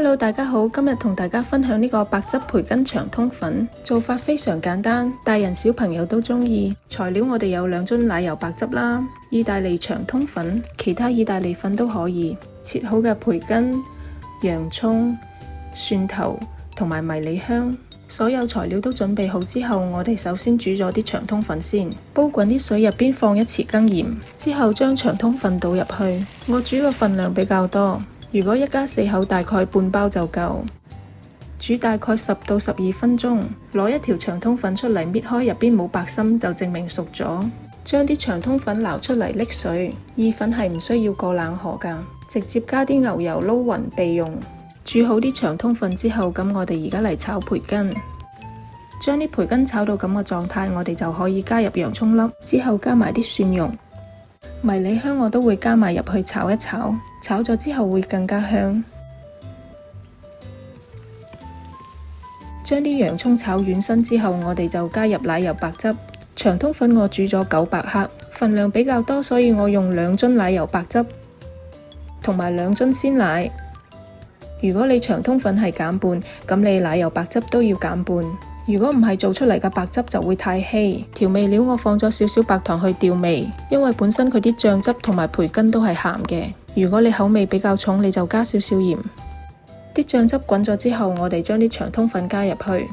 Hello， 大家好，今日同大家分享呢個白汁培根長通粉，做法非常簡單，大人小朋友都中意。材料我哋有2樽奶油白汁啦，意大利長通粉，其他意大利粉都可以。切好嘅培根、洋蔥、蒜頭同埋迷你香，所有材料都準備好之後，我哋首先煮咗啲長通粉先，煲滾啲水入邊放1匙羹鹽，之後將長通粉倒入去。我煮嘅份量比較多。如果一家4口，大概半包就夠。煮大概10到12分鐘，攞一條長通粉出嚟，搣開入邊冇白心就證明熟咗。將啲長通粉撈出嚟瀝水，意粉係唔需要過冷河㗎，直接加啲牛油撈勻備用。煮好啲長通粉之後，咁我哋而家嚟炒培根。將啲培根炒到咁嘅狀態，我哋就可以加入洋蔥粒，之後加埋啲蒜蓉。迷你香我都會加埋入去炒一炒，炒咗之後會更加香。將啲洋蔥炒軟身之後，我哋就加入奶油白汁。長通粉我煮咗900克，份量比較多，所以我用2樽奶油白汁同埋2樽鮮奶。如果你長通粉係減半，咁你奶油白汁都要減半。如果唔係，做出嚟嘅白汁就會太稀。調味料我放咗少少白糖去調味，因為本身佢啲醬汁同埋培根都係鹹嘅。如果你口味比較重，你就加少少鹽。啲醬汁滾咗之後，我哋將啲長通粉加入去，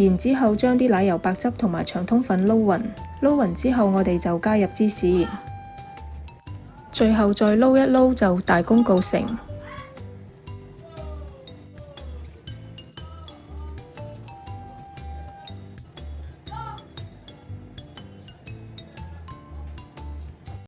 然之後將啲奶油白汁同埋長通粉撈勻。撈勻之後，我哋就加入芝士，最後再撈一撈就大功告成。